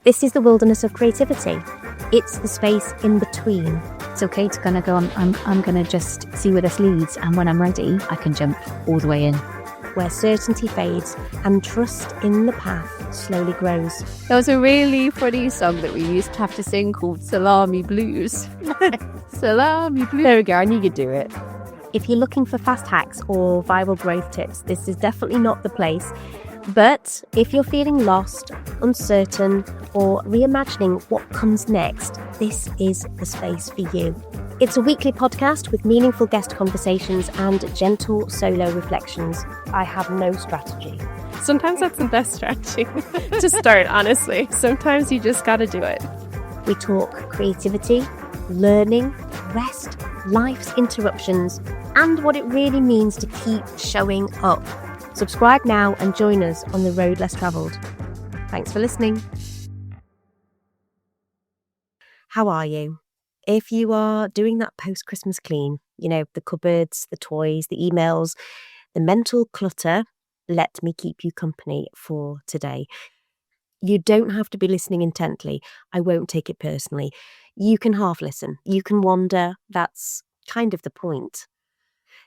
This is the wilderness of creativity. It's the space in between. It's okay to kind of go, I'm going to just see where this leads, and when I'm ready, I can jump all the way in. Where certainty fades and trust in the path slowly grows. There was a really funny song that we used to have to sing called Salami Blues. Salami Blues. There we go, I knew you'd do it. If you're looking for fast hacks or viral growth tips, this is definitely not the place. But if you're feeling lost, uncertain, or reimagining what comes next, this is the space for you. It's a weekly podcast with meaningful guest conversations and gentle solo reflections. I have no strategy. Sometimes that's the best strategy to start, honestly. Sometimes you just got to do it. We talk creativity, learning, rest, life's interruptions, and what it really means to keep showing up. Subscribe now and join us on the road less travelled. Thanks for listening. How are you? If you are doing that post-Christmas clean, the cupboards, the toys, the emails, the mental clutter, let me keep you company for today. You don't have to be listening intently. I won't take it personally. You can half listen. You can wander. That's kind of the point.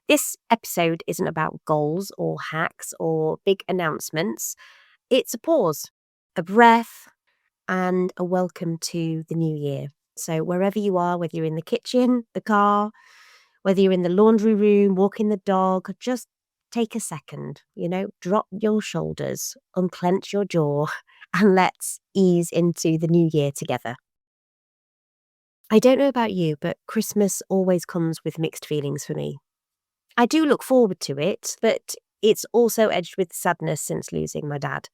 This episode isn't about goals or hacks or big announcements. It's a pause, a breath, and a welcome to the new year. So wherever you are, whether you're in the kitchen, the car, whether you're in the laundry room, walking the dog, just take a second, drop your shoulders, unclench your jaw, and let's ease into the new year together. I don't know about you, but Christmas always comes with mixed feelings for me. I do look forward to it, but it's also edged with sadness since losing my dad.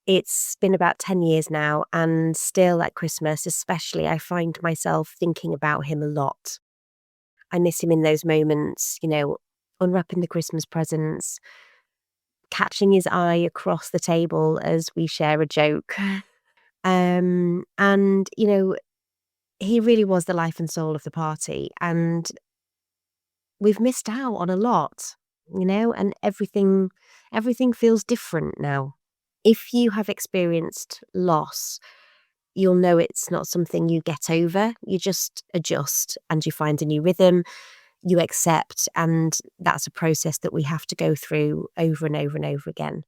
It's been about 10 years now, and still at Christmas especially, I find myself thinking about him a lot. I miss him in those moments, unwrapping the Christmas presents, catching his eye across the table as we share a joke. He really was the life and soul of the party, and we've missed out on a lot, and everything feels different now. If you have experienced loss, you'll know it's not something you get over. You just adjust and you find a new rhythm, you accept, and that's a process that we have to go through over and over and over again.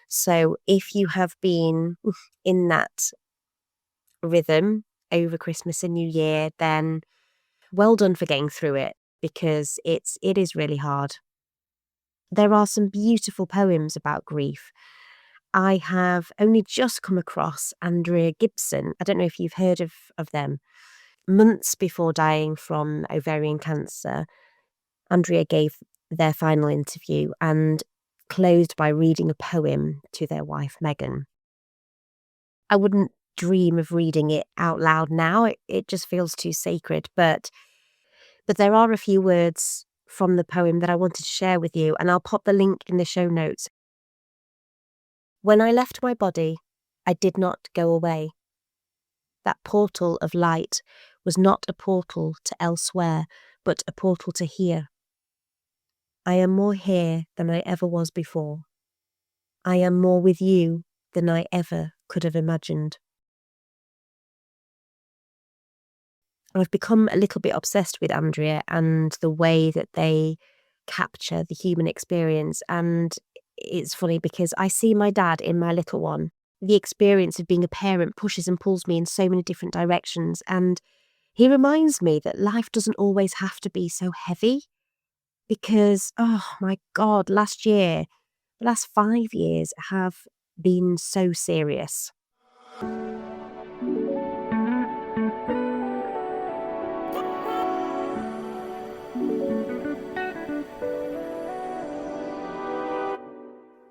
So if you have been in that rhythm over Christmas and New Year, then well done for getting through it, because it is really hard. There are some beautiful poems about grief. I have only just come across Andrea Gibson. I don't know if you've heard of them. Months before dying from ovarian cancer, Andrea gave their final interview and closed by reading a poem to their wife, Megan. I wouldn't dream of reading it out loud now. It just feels too sacred, but there are a few words from the poem that I wanted to share with you, and I'll pop the link in the show notes. When I left my body, I did not go away. That portal of light was not a portal to elsewhere, but a portal to here. I am more here than I ever was before. I am more with you than I ever could have imagined. I've become a little bit obsessed with Andrea and the way that they capture the human experience. And it's funny because I see my dad in my little one. The experience of being a parent pushes and pulls me in so many different directions. And he reminds me that life doesn't always have to be so heavy. Because, oh my God, the last 5 years have been so serious.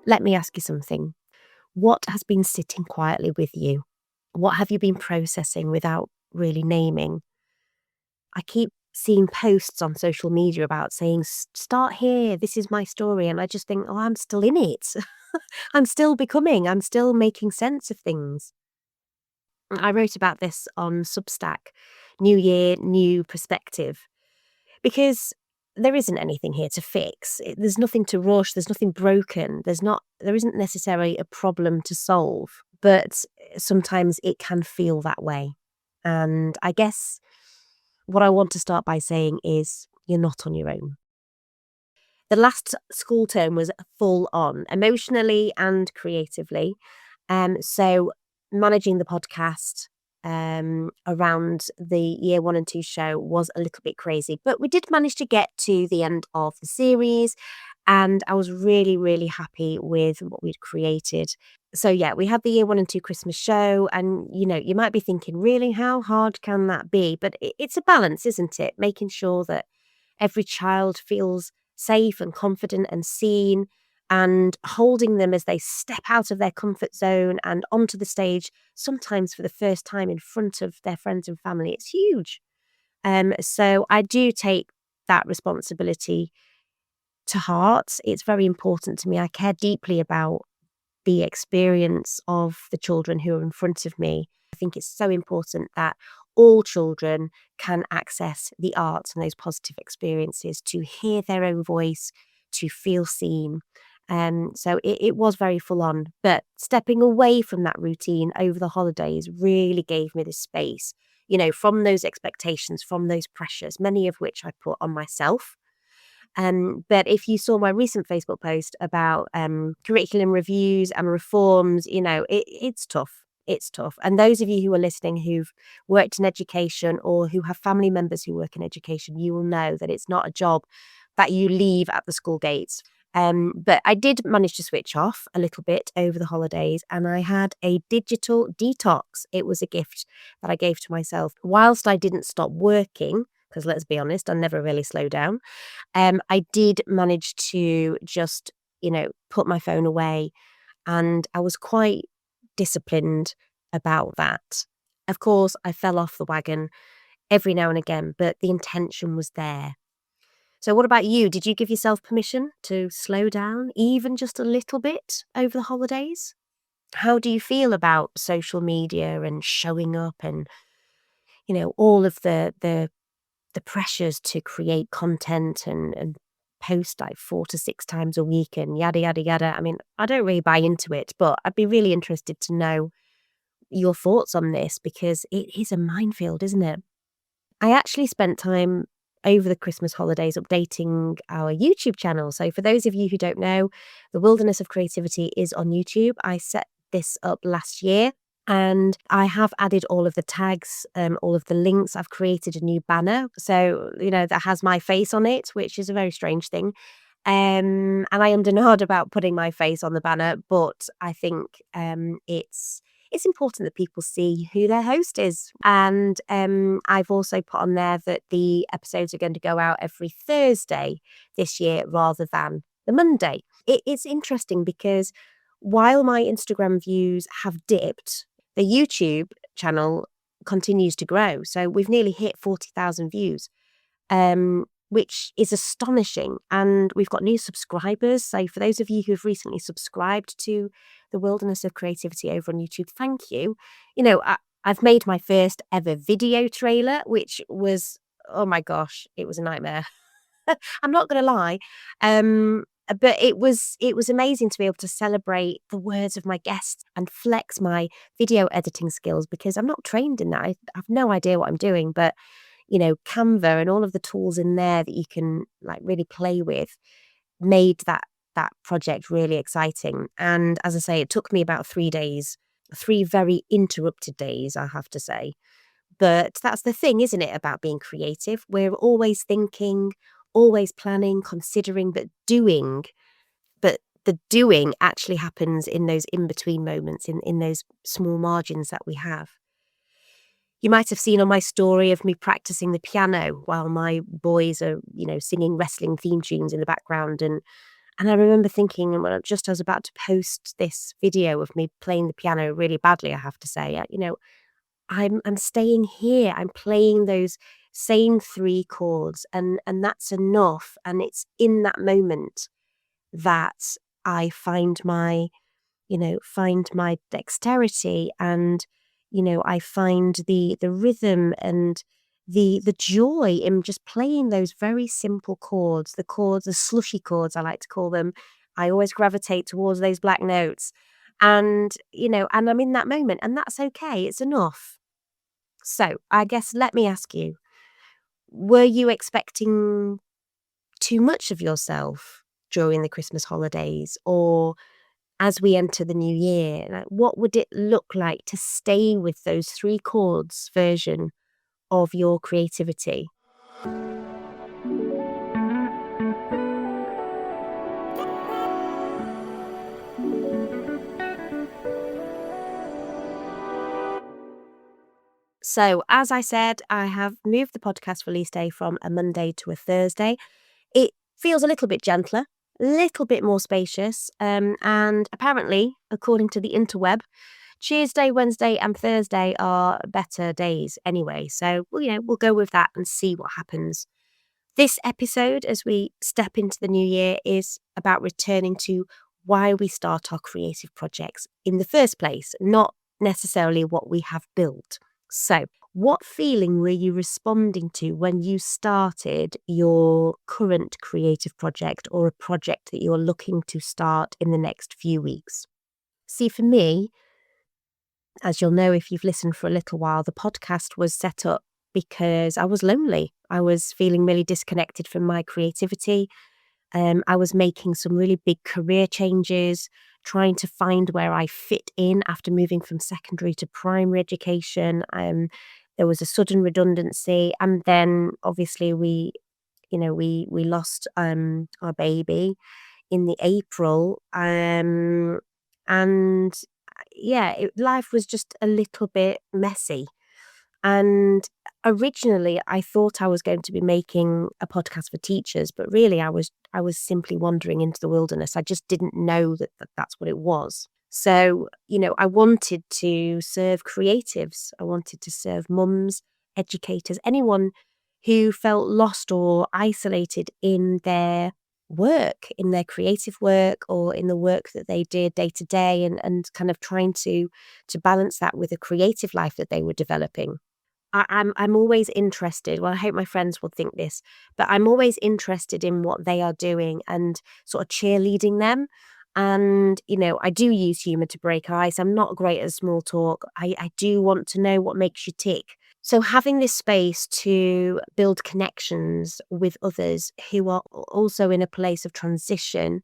Let me ask you something. What has been sitting quietly with you? What have you been processing without really naming? I keep seeing posts on social media about saying, start here, this is my story. And I just think, I'm still in it. I'm still becoming, I'm still making sense of things. I wrote about this on Substack, New Year, New Perspective, because there isn't anything here to fix. There's nothing to rush. There's nothing broken. There isn't necessarily a problem to solve. but sometimes it can feel that way. And I guess what I want to start by saying is you're not on your own. The last school term was full on, emotionally and creatively. So managing the podcast around the year 1 and 2 show was a little bit crazy, but we did manage to get to the end of the series, and I was really, really happy with what we'd created. So yeah, we had the year 1 and 2 Christmas show, and you might be thinking, really, how hard can that be? But it's a balance, isn't it? Making sure that every child feels safe and confident and seen, and holding them as they step out of their comfort zone and onto the stage, sometimes for the first time in front of their friends and family. It's huge. So I do take that responsibility to heart. It's very important to me. I care deeply about the experience of the children who are in front of me. I think it's so important that all children can access the arts and those positive experiences, to hear their own voice, to feel seen. So it was very full on, but stepping away from that routine over the holidays really gave me the space, from those expectations, from those pressures, many of which I put on myself. But if you saw my recent Facebook post about curriculum reviews and reforms, it's tough. It's tough. And those of you who are listening who've worked in education or who have family members who work in education, you will know that it's not a job that you leave at the school gates. But I did manage to switch off a little bit over the holidays, and I had a digital detox. It was a gift that I gave to myself. Whilst I didn't stop working, because let's be honest, I never really slow down. I did manage to just, put my phone away, and I was quite disciplined about that. Of course, I fell off the wagon every now and again, but the intention was there. So what about you? Did you give yourself permission to slow down even just a little bit over the holidays? How do you feel about social media and showing up and, all of the pressures to create content and post like 4 to 6 times a week and yada, yada, yada? I mean, I don't really buy into it, but I'd be really interested to know your thoughts on this, because it is a minefield, isn't it? I actually spent time over the Christmas holidays updating our YouTube channel. So for those of you who don't know, The Wilderness of Creativity is on YouTube. I set this up last year, and I have added all of the tags, all of the links. I've created a new banner. So, that has my face on it, which is a very strange thing. And I am denied about putting my face on the banner, but I think it's important that people see who their host is. And I've also put on there that the episodes are going to go out every Thursday this year rather than the Monday. It's interesting because while my Instagram views have dipped, the YouTube channel continues to grow. So we've nearly hit 40,000 views, which is astonishing. And we've got new subscribers. So for those of you who have recently subscribed to The Wilderness of Creativity over on YouTube, thank you. I've made my first ever video trailer, which was, oh my gosh, it was a nightmare. I'm not going to lie. But it was amazing to be able to celebrate the words of my guests and flex my video editing skills, because I'm not trained in that. I have no idea what I'm doing, but Canva and all of the tools in there that you can like really play with made that project really exciting. And as I say, it took me about 3 days, 3 very interrupted days, I have to say. But that's the thing, isn't it, about being creative? We're always thinking, always planning, considering, but doing. But the doing actually happens in those in-between moments, in those small margins that we have. You might have seen on my story of me practicing the piano while my boys are, singing wrestling theme tunes in the background. And I remember thinking, well, just as I was about to post this video of me playing the piano really badly, I have to say, I'm staying here. I'm playing those same 3 chords, and that's enough. And it's in that moment that I find my dexterity, and I find the rhythm and the joy in just playing those very simple chords, the slushy chords I like to call them. I always gravitate towards those black notes. And, and I'm in that moment, and that's okay. It's enough. So I guess let me ask you, were you expecting too much of yourself during the Christmas holidays? Or as we enter the new year, like, what would it look like to stay with those 3 chords version of your creativity? So, as I said, I have moved the podcast release day from a Monday to a Thursday. It feels a little bit gentler, a little bit more spacious, and apparently, according to the interweb, Tuesday, Wednesday, and Thursday are better days anyway. So, we'll go with that and see what happens. This episode, as we step into the new year, is about returning to why we start our creative projects in the first place, not necessarily what we have built. So, what feeling were you responding to when you started your current creative project or a project that you're looking to start in the next few weeks? See, for me, as you'll know if you've listened for a little while, the podcast was set up because I was lonely. I was feeling really disconnected from my creativity. I was making some really big career changes, trying to find where I fit in after moving from secondary to primary education. There was a sudden redundancy, and then obviously we lost our baby in the April, and yeah, life was just a little bit messy. And originally, I thought I was going to be making a podcast for teachers, but really, I was simply wandering into the wilderness. I just didn't know that that's what it was. So, I wanted to serve creatives. I wanted to serve mums, educators, anyone who felt lost or isolated in their work, in their creative work, or in the work that they did day to day, and kind of trying to balance that with a creative life that they were developing. I'm always interested. Well, I hope my friends will think this, but I'm always interested in what they are doing and sort of cheerleading them. And, I do use humor to break ice. I'm not great at small talk. I do want to know what makes you tick. So having this space to build connections with others who are also in a place of transition,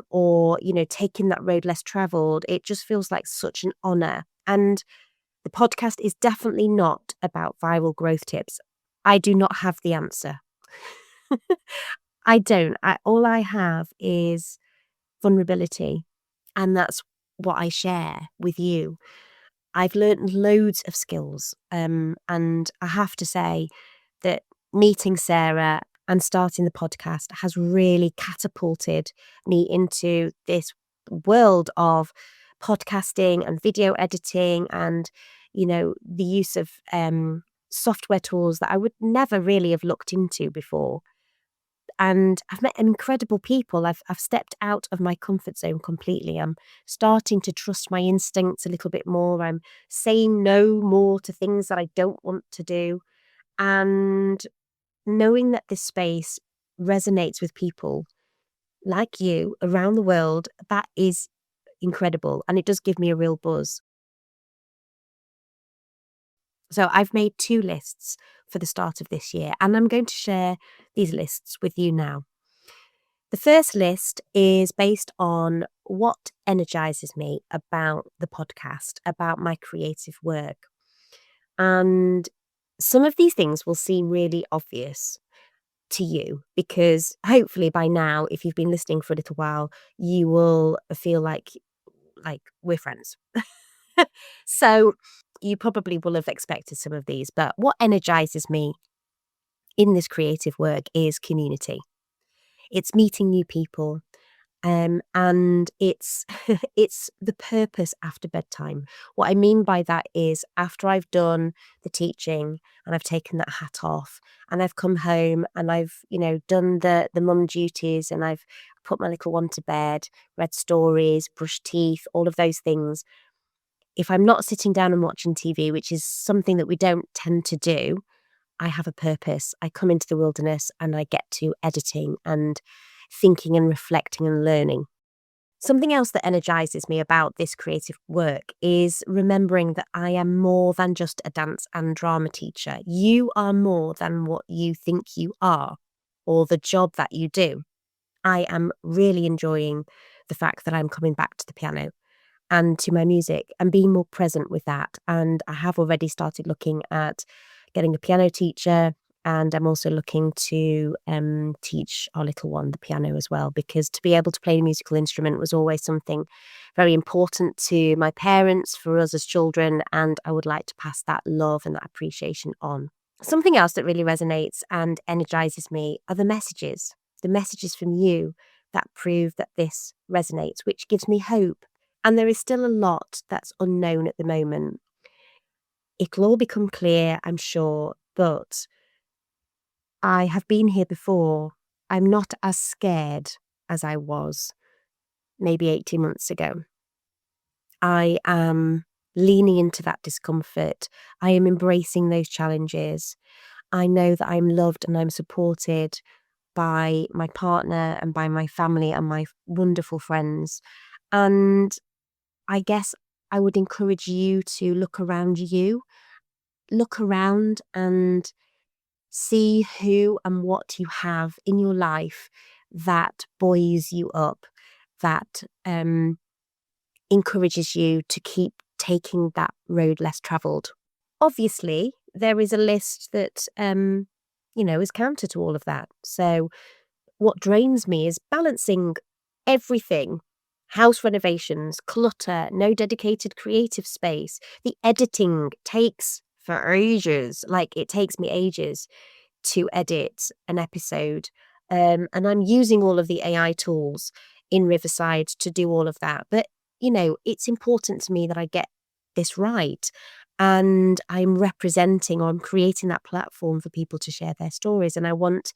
or, taking that road less traveled, it just feels like such an honor. And the podcast is definitely not about viral growth tips. I do not have the answer. I don't. All I have is vulnerability, and that's what I share with you. I've learned loads of skills, and I have to say that meeting Sarah and starting the podcast has really catapulted me into this world of podcasting and video editing and, the use of software tools that I would never really have looked into before. And I've met incredible people. I've stepped out of my comfort zone completely. I'm starting to trust my instincts a little bit more. I'm saying no more to things that I don't want to do. And knowing that this space resonates with people like you around the world, that is incredible. And it does give me a real buzz. So I've made 2 lists for the start of this year, and I'm going to share these lists with you now. The first list is based on what energizes me about the podcast, about my creative work. And some of these things will seem really obvious to you because hopefully by now, if you've been listening for a little while, you will feel like we're friends. So you probably will have expected some of these, but what energizes me in this creative work is community. It's meeting new people, and it's it's the purpose after bedtime. What I mean by that is after I've done the teaching and I've taken that hat off and I've come home and I've done the mum duties and I've put my little one to bed, read stories, brushed teeth, all of those things. If I'm not sitting down and watching TV, which is something that we don't tend to do, I have a purpose. I come into the wilderness and I get to editing and thinking and reflecting and learning. Something else that energizes me about this creative work is remembering that I am more than just a dance and drama teacher. You are more than what you think you are or the job that you do. I am really enjoying the fact that I'm coming back to the piano and to my music and being more present with that. And I have already started looking at getting a piano teacher, and I'm also looking to teach our little one the piano as well, because to be able to play a musical instrument was always something very important to my parents, for us as children, and I would like to pass that love and that appreciation on. Something else that really resonates and energizes me are the messages from you that prove that this resonates, which gives me hope. And there is still a lot that's unknown at the moment. It'll all become clear, I'm sure, but I have been here before. I'm not as scared as I was maybe 18 months ago. I am leaning into that discomfort. I am embracing those challenges. I know that I'm loved and I'm supported by my partner and by my family and my wonderful friends. And I guess I would encourage you to look around you, look around and see who and what you have in your life that buoys you up, that encourages you to keep taking that road less travelled. Obviously, there is a list that, is counter to all of that. So what drains me is balancing everything. House renovations, clutter, no dedicated creative space. The editing takes for ages. Like, it takes me ages to edit an episode. And I'm using all of the AI tools in Riverside to do all of that. But, it's important to me that I get this right. And I'm representing, or I'm creating that platform for people to share their stories. And I want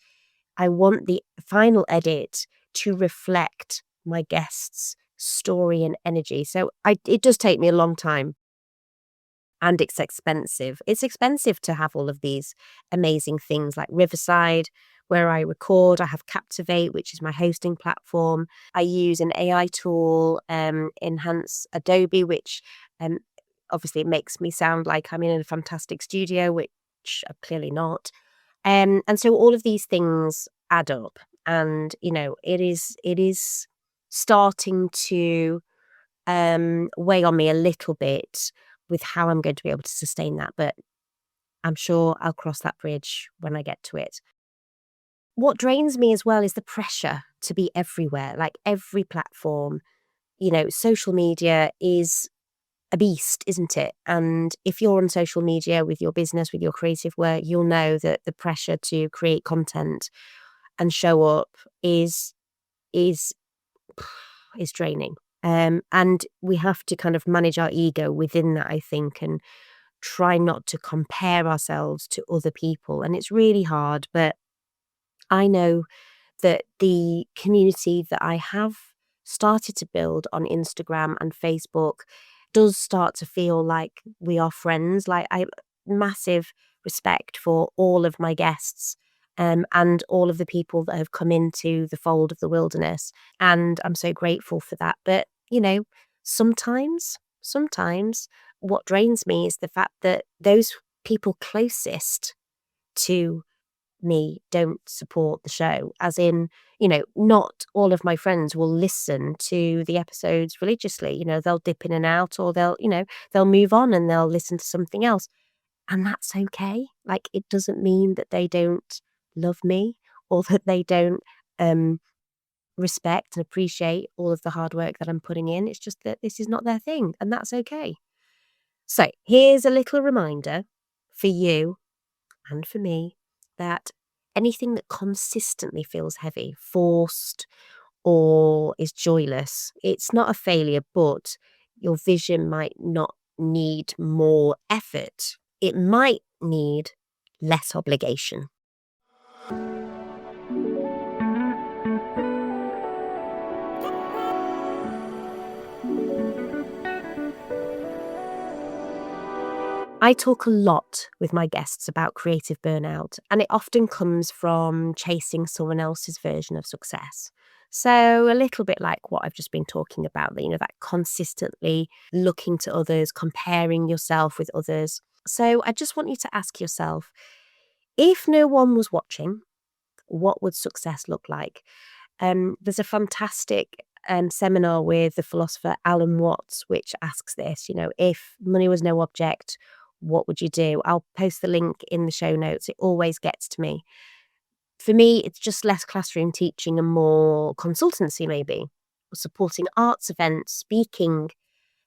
the final edit to reflect my guest's story and energy. So it does take me a long time, and it's expensive. It's expensive to have all of these amazing things like Riverside, where I record. I have Captivate, which is my hosting platform. I use an AI tool, Enhance Adobe, which obviously it makes me sound like I'm in a fantastic studio, which I'm clearly not. And so all of these things add up, and it is starting to weigh on me a little bit with how I'm going to be able to sustain that. But I'm sure I'll cross that bridge when I get to it. What drains me as well is the pressure to be everywhere, like every platform. Social media is a beast, isn't it? And if you're on social media with your business, with your creative work, you'll know that the pressure to create content and show up is draining. And we have to kind of manage our ego within that, I think, and try not to compare ourselves to other people. And it's really hard, but I know that the community that I have started to build on Instagram and Facebook does start to feel like we are friends. Like, I massive respect for all of my guests, and all of the people that have come into the fold of the wilderness. And I'm so grateful for that. But, sometimes what drains me is the fact that those people closest to me don't support the show. As in, not all of my friends will listen to the episodes religiously. They'll dip in and out, or they'll move on and they'll listen to something else. And that's okay. Like, it doesn't mean that they don't love me, or that they don't respect and appreciate all of the hard work that I'm putting in. It's just that this is not their thing, and that's okay. So here's a little reminder for you and for me that anything that consistently feels heavy, forced, or is joyless, it's not a failure, but your vision might not need more effort. It might need less obligation. I talk a lot with my guests about creative burnout, and it often comes from chasing someone else's version of success. So a little bit like what I've just been talking about, that consistently looking to others, comparing yourself with others. So I just want you to ask yourself, if no one was watching, what would success look like? There's a fantastic seminar with the philosopher Alan Watts, which asks this, if money was no object, what would you do? I'll post the link in the show notes. It always gets to me. For me, it's just less classroom teaching and more consultancy, maybe, supporting arts events, speaking,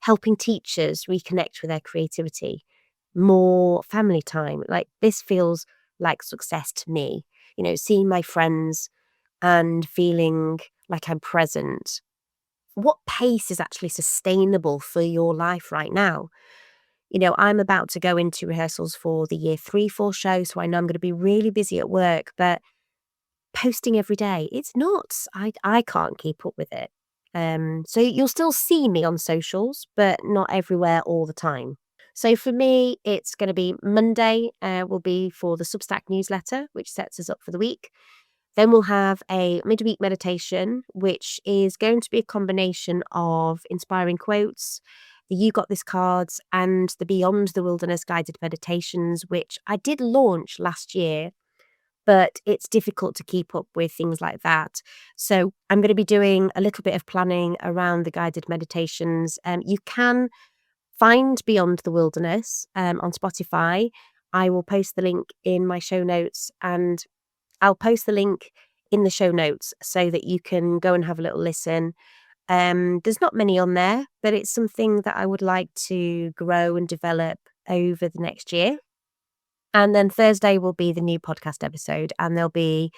helping teachers reconnect with their creativity, more family time. Like, this feels like success to me, seeing my friends and feeling like I'm present. What pace is actually sustainable for your life right now? I'm about to go into rehearsals for the year 3/4 show, so I know I'm going to be really busy at work, but posting every day, it's nuts. I can't keep up with it. So you'll still see me on socials, but not everywhere all the time. So for me, it's going to be Monday will be for the Substack newsletter, which sets us up for the week. Then we'll have a midweek meditation, which is going to be a combination of inspiring quotes, the You Got This cards, and the Beyond the Wilderness guided meditations, which I did launch last year, but it's difficult to keep up with things like that. So I'm going to be doing a little bit of planning around the guided meditations. You can find Beyond the Wilderness on Spotify. I will post the link in my show notes, and I'll post the link in the show notes so that you can go and have a little listen. There's not many on there, but it's something that I would like to grow and develop over the next year. And then Thursday will be the new podcast episode, and there'll be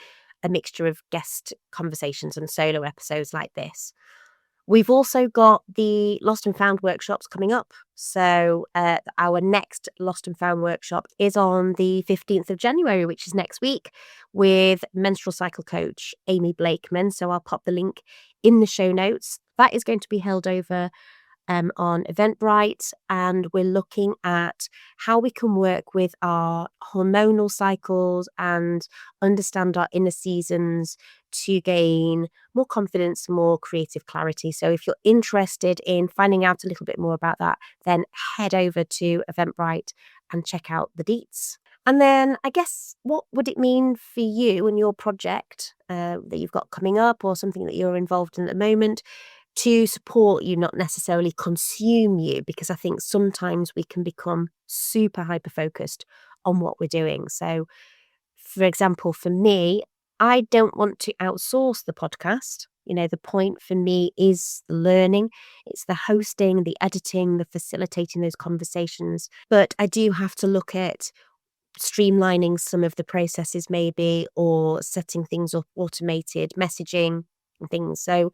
a mixture of guest conversations and solo episodes like this. We've also got the Lost and Found workshops coming up. So our next Lost and Found workshop is on the 15th of January, which is next week, with menstrual cycle coach Amy Blakeman. So I'll pop the link in the show notes. That is going to be held over on Eventbrite, and we're looking at how we can work with our hormonal cycles and understand our inner seasons to gain more confidence, more creative clarity. So if you're interested in finding out a little bit more about that, then head over to Eventbrite and check out the deets. And then I guess, what would it mean for you and your project that you've got coming up, or something that you're involved in at the moment, to support you, not necessarily consume you? Because I think sometimes we can become super hyper-focused on what we're doing. So, for example, for me, I don't want to outsource the podcast. The point for me is the learning. It's the hosting, the editing, the facilitating those conversations. But I do have to look at streamlining some of the processes maybe, or setting things up, automated messaging and things. So,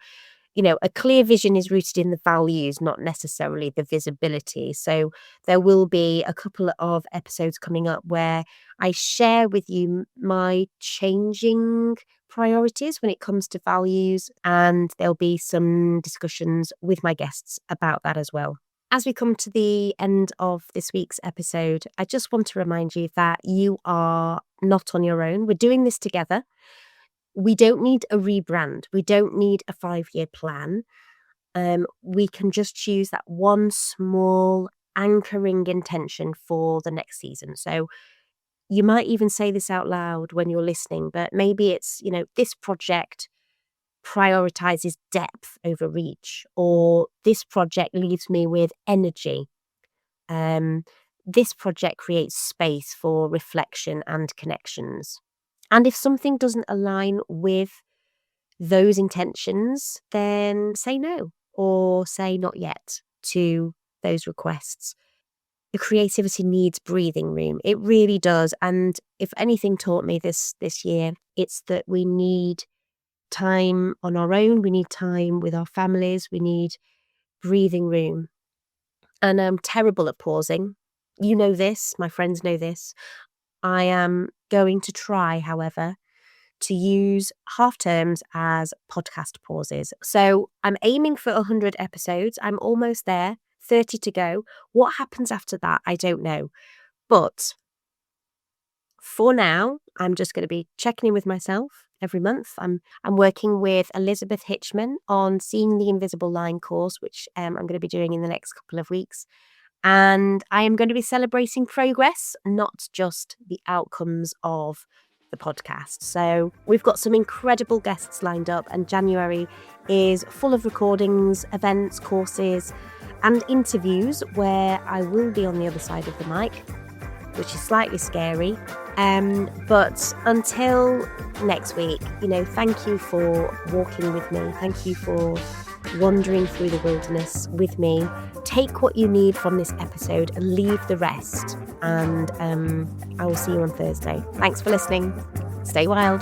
a clear vision is rooted in the values, not necessarily the visibility. So there will be a couple of episodes coming up where I share with you my changing priorities when it comes to values, and there'll be some discussions with my guests about that as well. As we come to the end of this week's episode, I just want to remind you that you are not on your own. We're doing this together. We don't need a rebrand. We don't need a 5-year plan. We can just choose that one small anchoring intention for the next season. So you might even say this out loud when you're listening, but maybe it's, this project prioritizes depth over reach, or this project leaves me with energy. This project creates space for reflection and connections. And if something doesn't align with those intentions, then say no, or say not yet to those requests. The creativity needs breathing room. It really does. And if anything taught me this year, it's that we need time on our own. We need time with our families. We need breathing room. And I'm terrible at pausing. You know this. My friends know this. I am going to try, however, to use half terms as podcast pauses. So I'm aiming for 100 episodes. I'm almost there, 30 to go. What happens after that, I don't know. But for now, I'm just going to be checking in with myself every month. I'm working with Elizabeth Hitchman on Seeing the Invisible Line course, which I'm going to be doing in the next couple of weeks. And I am going to be celebrating progress, not just the outcomes of the podcast. So we've got some incredible guests lined up, and January is full of recordings, events, courses, and interviews where I will be on the other side of the mic, which is slightly scary. But until next week, thank you for walking with me. Thank you for wandering through the wilderness with me. Take what you need from this episode and leave the rest. And I will see you on Thursday. Thanks for listening. Stay wild.